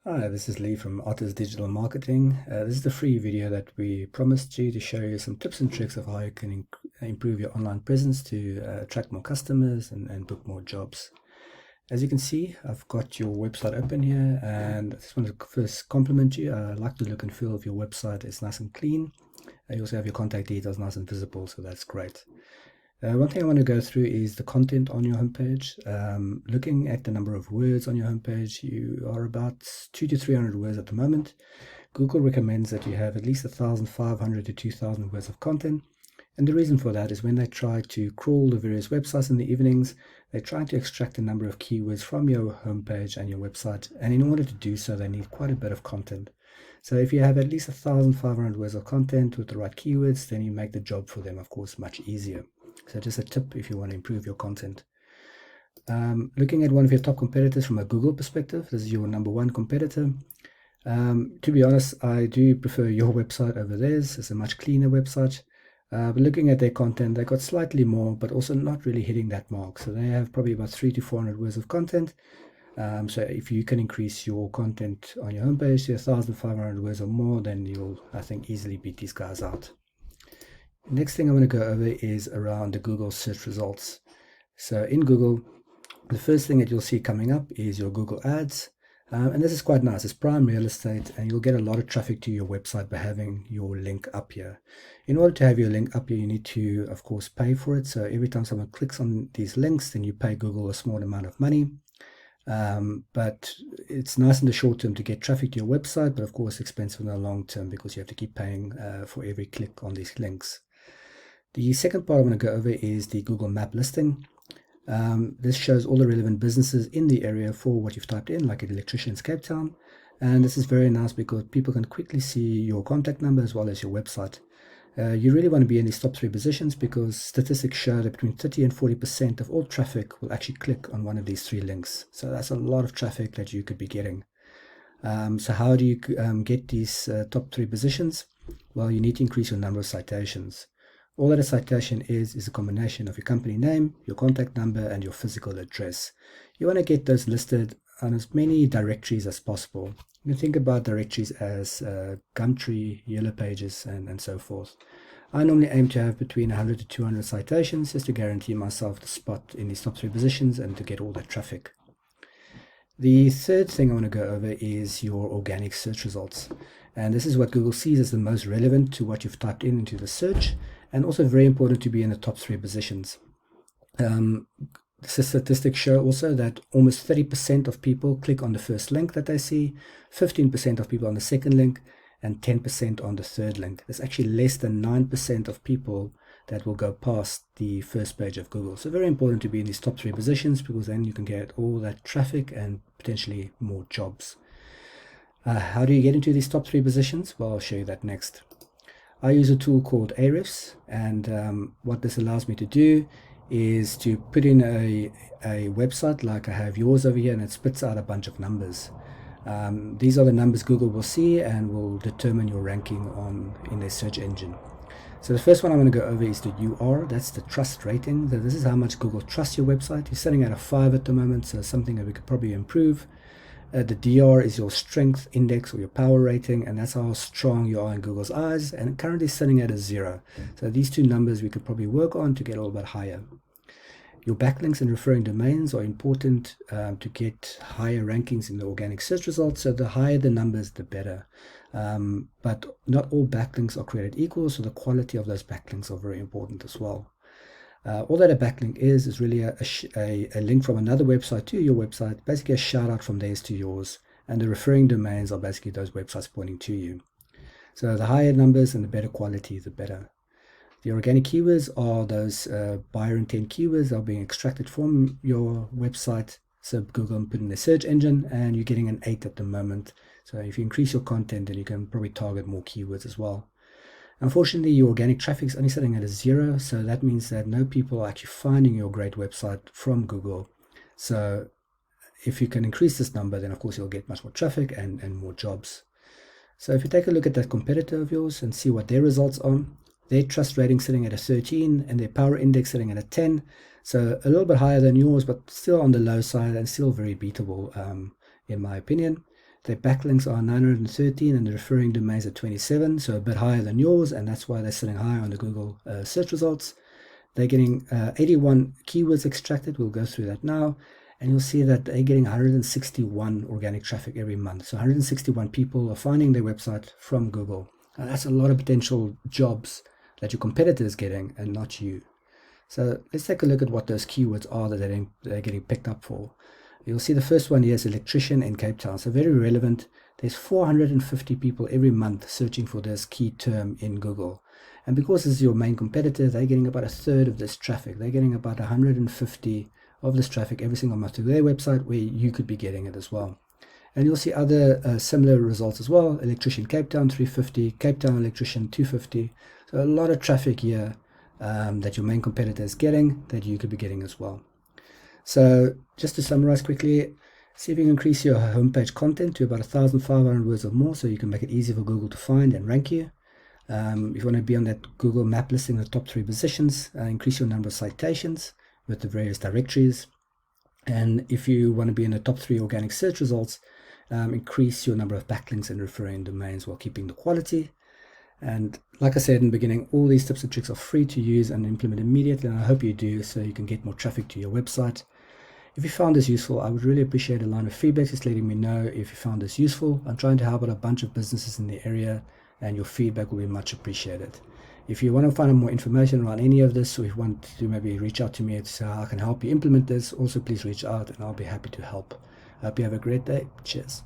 Hi, this is Lee from Otters Digital Marketing. This is the free video that we promised you to show you some tips and tricks of how you can improve your online presence to attract more customers and book more jobs. As you can see, I've got your website open here, and I just want to first compliment you. I like the look and feel of your website. It's nice and clean. You also have your contact details nice and visible, so that's great. One thing I want to go through is the content on your homepage. Looking at the number of words on your homepage, you are about 200 to 300 words at the moment. Google recommends that you have at least 1,500 to 2,000 words of content. And the reason for that is when they try to crawl the various websites in the evenings, they're trying to extract a number of keywords from your homepage and your website. And in order to do so, they need quite a bit of content. So if you have at least 1,500 words of content with the right keywords, then you make the job for them, of course, much easier. So just a tip if you want to improve your content. Looking at one of your top competitors from a Google perspective, this is your number one competitor. To be honest, I do prefer your website over theirs. It's a much cleaner website. But looking at their content, they got slightly more, but also not really hitting that mark. So they have probably about 300 to 400 words of content. So if you can increase your content on your homepage to 1,500 words or more, then you'll, I think, easily beat these guys out. Next thing I want to go over is around the Google search results. So in Google, the first thing that you'll see coming up is your Google Ads. And this is quite nice. It's prime real estate, and you'll get a lot of traffic to your website by having your link up here. In order to have your link up here, you need to, of course, pay for it. So every time someone clicks on these links, then you pay Google a small amount of money. But it's nice in the short term to get traffic to your website, but of course expensive in the long term because you have to keep paying for every click on these links. The second part I'm going to go over is the Google Map listing. This shows all the relevant businesses in the area for what you've typed in, like an electrician's Cape Town. And this is very nice because people can quickly see your contact number as well as your website. You really want to be in these top 3 positions because statistics show that between 30 and 40% of all traffic will actually click on one of these 3 links. So that's a lot of traffic that you could be getting. So how do you get these top 3 positions? Well, you need to increase your number of citations. All that a citation is a combination of your company name, your contact number, and your physical address. You want to get those listed on as many directories as possible. You can think about directories as Gumtree, Yellow Pages, and so forth. I normally aim to have between 100 to 200 citations just to guarantee myself the spot in these top 3 positions and to get all that traffic. The third thing I want to go over is your organic search results. And this is what Google sees as the most relevant to what you've typed in into the search, and also very important to be in the top 3 positions. Statistics show also that almost 30% of people click on the first link that they see, 15% of people on the second link, and 10% on the third link. There's actually less than 9% of people that will go past the first page of Google. So very important to be in these top 3 positions because then you can get all that traffic and potentially more jobs. How do you get into these top 3 positions? Well, I'll show you that next. I use a tool called Ahrefs, and what this allows me to do is to put in a website like I have yours over here, and it spits out a bunch of numbers. These are the numbers Google will see and will determine your ranking in their search engine. So the first one I'm going to go over is the UR. That's the trust rating. So this is how much Google trusts your website. You're sitting at a 5 at the moment, so something that we could probably improve. The DR is your strength index or your power rating, and that's how strong you are in Google's eyes, and currently sitting at a 0. So these 2 numbers we could probably work on to get a little bit higher. Your backlinks and referring domains are important to get higher rankings in the organic search results. So the higher the numbers, the better. But not all backlinks are created equal, so the quality of those backlinks are very important as well. All that a backlink is really a link from another website to your website, basically a shout out from theirs to yours, and the referring domains are basically those websites pointing to you. So the higher numbers and the better quality, the better. The organic keywords are those buyer intent keywords that are being extracted from your website. So Google put in the search engine, and you're getting an 8 at the moment. So if you increase your content, then you can probably target more keywords as well. Unfortunately, your organic traffic is only sitting at a 0, so that means that no people are actually finding your great website from Google. So if you can increase this number, then of course you'll get much more traffic and more jobs. So if you take a look at that competitor of yours and see what their results are, their trust rating sitting at a 13 and their power index sitting at a 10. So a little bit higher than yours, but still on the low side and still very beatable in my opinion. Their backlinks are 913 and the referring domains are 27, so a bit higher than yours, and that's why they're sitting higher on the Google search results. They're getting 81 keywords extracted. We'll go through that now. And you'll see that they're getting 161 organic traffic every month. So 161 people are finding their website from Google. And that's a lot of potential jobs that your competitors are getting and not you. So let's take a look at what those keywords are that they're getting picked up for. You'll see the first one here is electrician in Cape Town. So very relevant. There's 450 people every month searching for this key term in Google. And because this is your main competitor, they're getting about a third of this traffic. They're getting about 150 of this traffic every single month to their website, where you could be getting it as well. And you'll see other similar results as well. Electrician Cape Town 350, Cape Town electrician 250. So a lot of traffic here that your main competitor is getting that you could be getting as well. So just to summarize quickly, see if you can increase your homepage content to about 1,500 words or more, so you can make it easy for Google to find and rank you. If you want to be on that Google map listing in the top 3 positions, increase your number of citations with the various directories. And if you want to be in the top 3 organic search results, increase your number of backlinks and referring domains while keeping the quality. And like I said in the beginning, all these tips and tricks are free to use and implement immediately, and I hope you do, so you can get more traffic to your website. If you found this useful, I would really appreciate a line of feedback, just letting me know if you found this useful. I'm trying to help out a bunch of businesses in the area, and your feedback will be much appreciated. If you want to find out more information around any of this, or if you want to maybe reach out to me to say how I can help you implement this, also please reach out and I'll be happy to help. I hope you have a great day. Cheers.